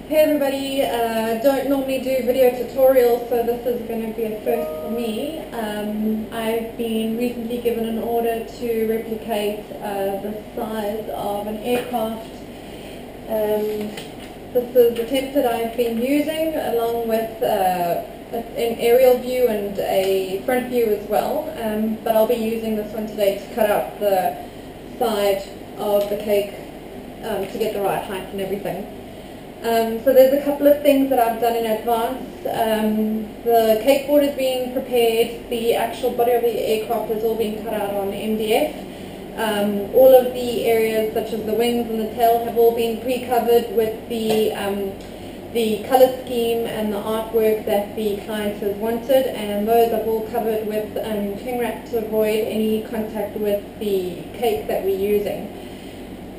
Hey everybody, don't normally do video tutorials, so this is going to be a first for me. I've been recently given an order to replicate the size of an aircraft. This is the template I've been using along with an aerial view and a front view as well, but I'll be using this one today to cut out the side of the cake to get the right height and everything. So there's a couple of things that I've done in advance. The cake board is being prepared, the actual body of the aircraft is all being cut out on MDF. All of the areas such as the wings and the tail have all been pre-covered with the colour scheme and the artwork that the client has wanted, and those I've all covered with cling wrap to avoid any contact with the cake that we're using.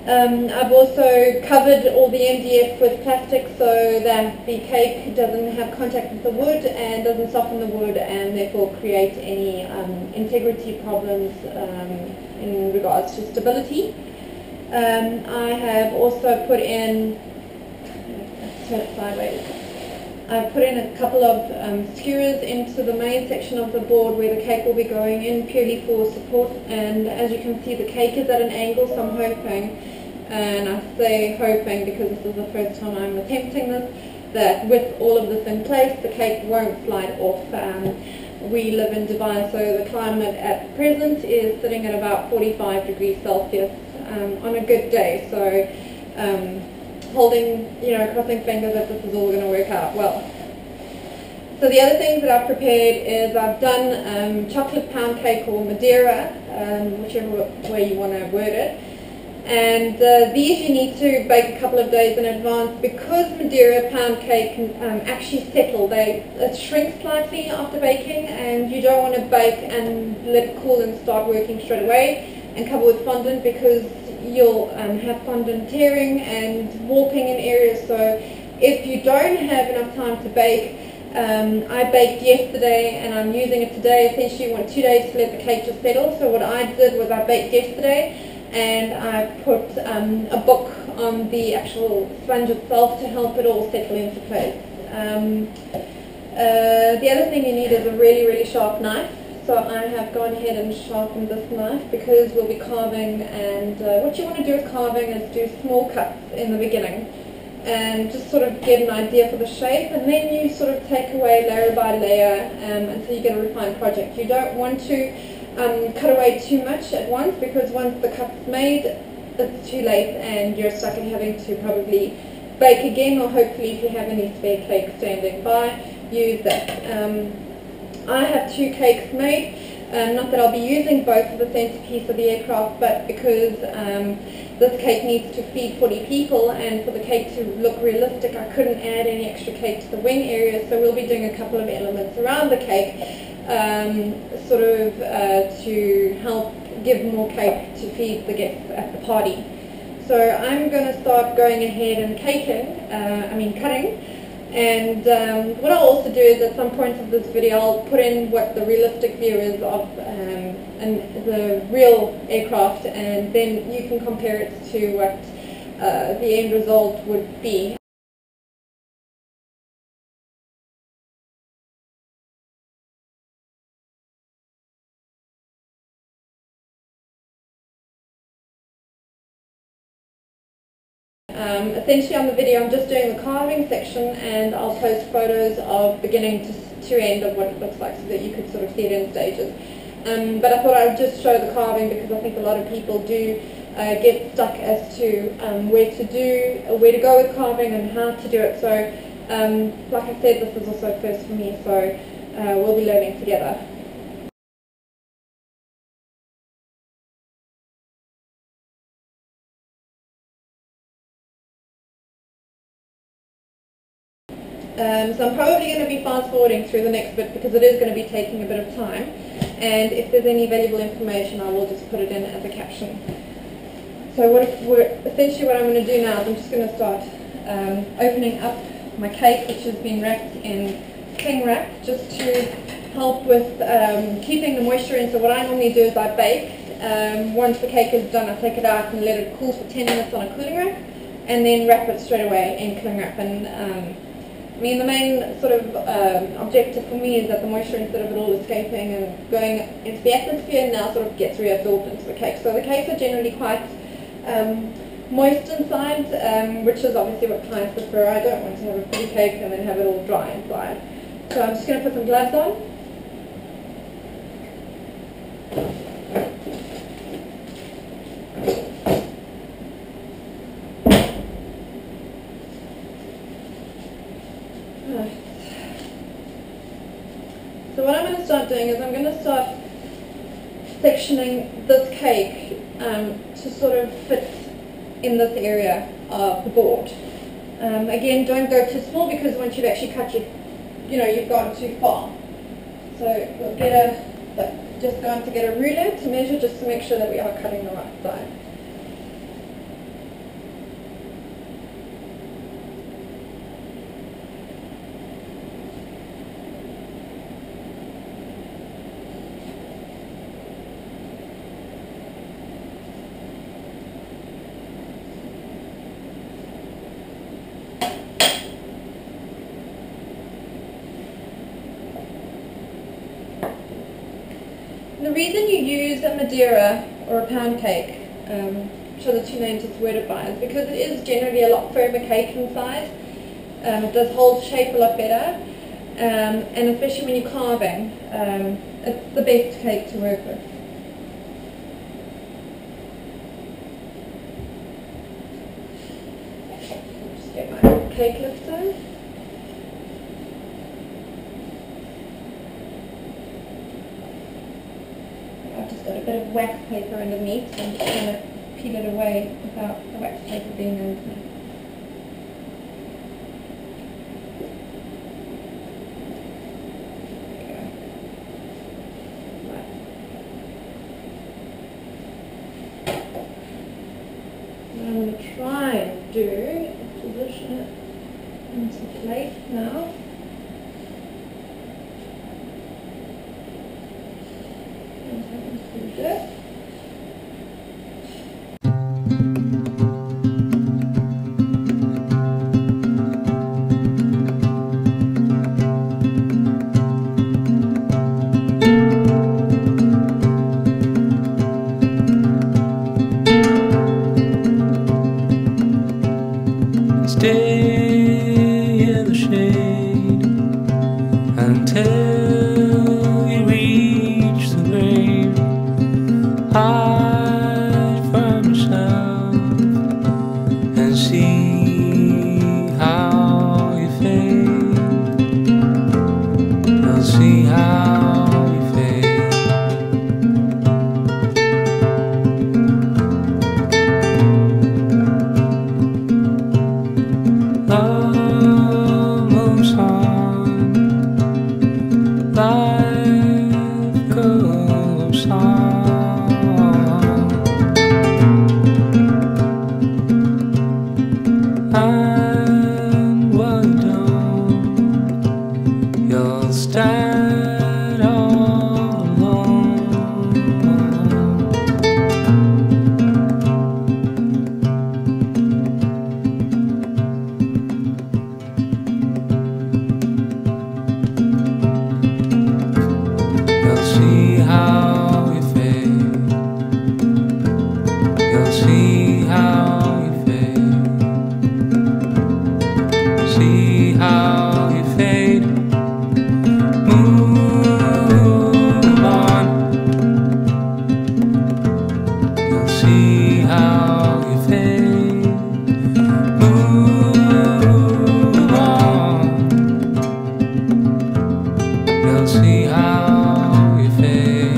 I've also covered all the MDF with plastic so that the cake doesn't have contact with the wood and doesn't soften the wood and therefore create any integrity problems in regards to stability. I have also put in, turn it sideways, I've put in a couple of skewers into the main section of the board where the cake will be going in purely for support, and as you can see the cake is at an angle, so I'm hoping, and I say hoping because this is the first time I'm attempting this, that with all of this in place the cake won't slide off. We live in Dubai, so the climate at present is sitting at about 45 degrees Celsius on a good day, so holding, crossing fingers that this is all going to work out well. So the other things that I've prepared is I've done chocolate pound cake or Madeira, whichever way you want to word it. And these you need to bake a couple of days in advance because Madeira pound cake can actually settle. It shrinks slightly after baking, and you don't want to bake and let it cool and start working straight away and cover with fondant because you'll have fondant tearing and warping in areas. So if you don't have enough time to bake, I baked yesterday and I'm using it today. Essentially you want 2 days to let the cake just settle. So what I did was I baked yesterday and I put a book on the actual sponge itself to help it all settle into place. The other thing you need is a really, really sharp knife. So I have gone ahead and sharpened this knife because we'll be carving, and what you want to do with carving is do small cuts in the beginning and just sort of get an idea for the shape, and then you sort of take away layer by layer until you get a refined project. You don't want to cut away too much at once because once the cut's made it's too late and you're stuck in having to probably bake again, or hopefully if you have any spare cake standing by, use that. I have 2 cakes made, not that I'll be using both for the centerpiece of the aircraft, but because this cake needs to feed 40 people and for the cake to look realistic I couldn't add any extra cake to the wing area, so we'll be doing a couple of elements around the cake to help give more cake to feed the guests at the party. So I'm going to start going ahead and cutting. And what I'll also do is at some point of this video I'll put in what the realistic view is of the real aircraft, and then you can compare it to what the end result would be. Essentially on the video I'm just doing the carving section, and I'll post photos of beginning to end of what it looks like so that you could sort of see it in stages. But I thought I would just show the carving because I think a lot of people do get stuck as to where to go with carving and how to do it. So like I said, this is also a first for me, so we'll be learning together. So I'm probably going to be fast forwarding through the next bit because it is going to be taking a bit of time, and if there's any valuable information I will just put it in as a caption. So essentially what I'm going to do now is I'm just going to start opening up my cake, which has been wrapped in cling wrap just to help with keeping the moisture in. So what I normally do is I bake. Once the cake is done I take it out and let it cool for 10 minutes on a cooling rack. and then wrap it straight away in cling wrap. And I mean, the main sort of objective for me is that the moisture, instead of it all escaping and going into the atmosphere, now sort of gets reabsorbed into the cake. So the cakes are generally quite moist inside, which is obviously what clients prefer. I don't want to have a pretty cake and then have it all dry inside. So I'm just going to put some gloves on. So what I'm going to start doing is I'm going to start sectioning this cake to sort of fit in this area of the board. Again, don't go too small, because once you've actually cut you've gone too far. So we'll just going to get a ruler to measure, just to make sure that we are cutting the right side. The reason you use a Madeira or a pound cake, which are the two names it's worded by, is because it is generally a lot firmer cake inside. It does hold shape a lot better, and especially when you're carving, it's the best cake to work with. Just get my cake lifter. I've just got a bit of wax paper underneath, so I'm just going to peel it away without the wax paper being underneath. What I'm going to try and do is position it into place now. Good. Stay in the shade until you reach the grave. Hide from yourself and see how you fade. You'll see how you fade. Love moves on, life goes on. And when don't, you'll stand all alone. You'll see how you fade. You'll see how you fade. See how you fade. Move on. You'll see how you fade. Move on. You'll see how you fade.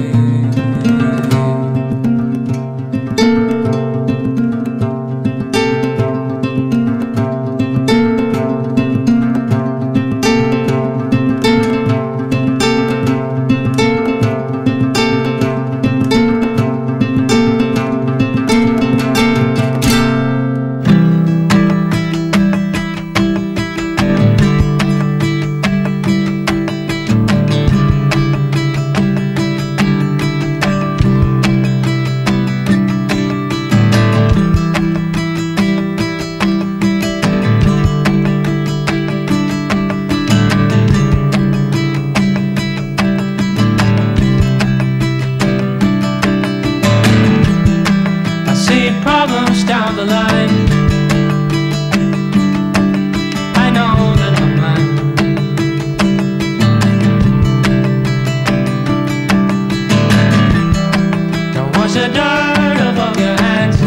the dirt off of your hands,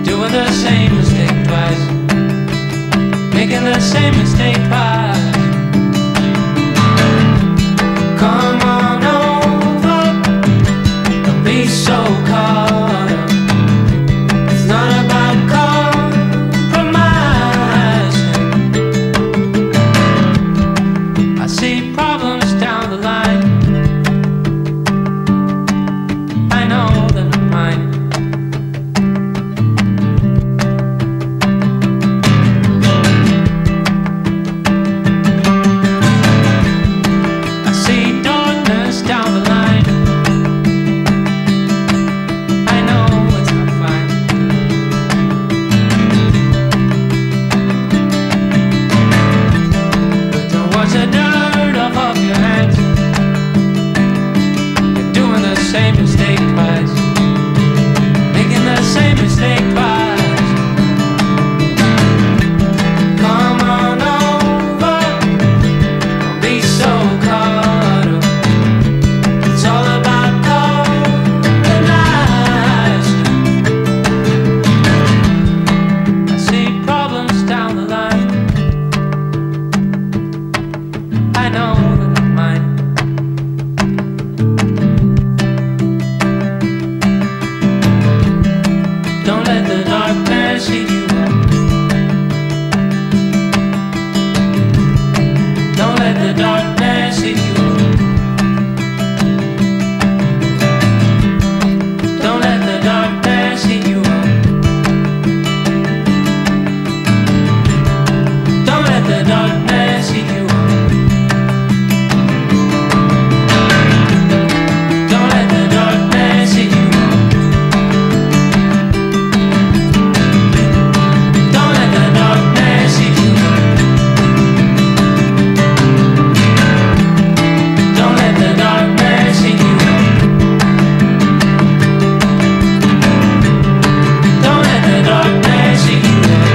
doing the same mistake twice, making the same mistake twice. Come on over, don't be so caught up. It's not about compromising. I see problems down the line, I know they're not mine. I see darkness down the line, I know it's not fine. But don't wash the dirt off of your hands, you're doing the same mistake twice, making the same mistake twice. Come on over, don't be so caught up. It's all about colonizing. I see problems down the line, I know they're not mine. Don't let the darkness eat you up. Don't let the darkness eat you up. Don't let the darkness eat you up. Don't let the darkness eat you up. Don't let the darkness eat you up. Don't let the darkness eat you up. Don't let the darkness eat you up. Don't let the darkness eat you up.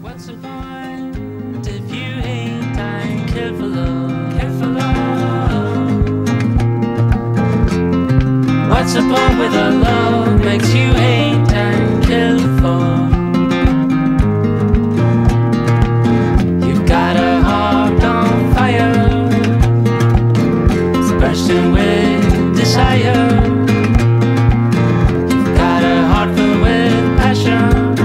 What's the point if you hate and kill for love? Kill for love. What's the point with a love makes you hate and kill for? You've got a heart on fire, it's bursting with desire. You've got a heart filled with passion,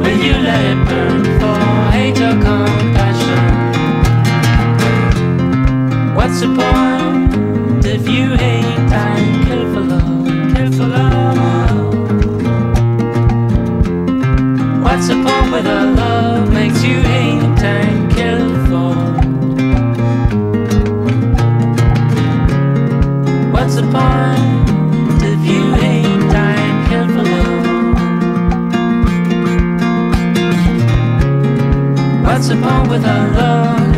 will you let it burn for hate or compassion? What's the point if you hate and kill for love? Kill for love. What's the point with a love makes you hate and kill for? What's the point if you hate and kill for love? What's the point with a love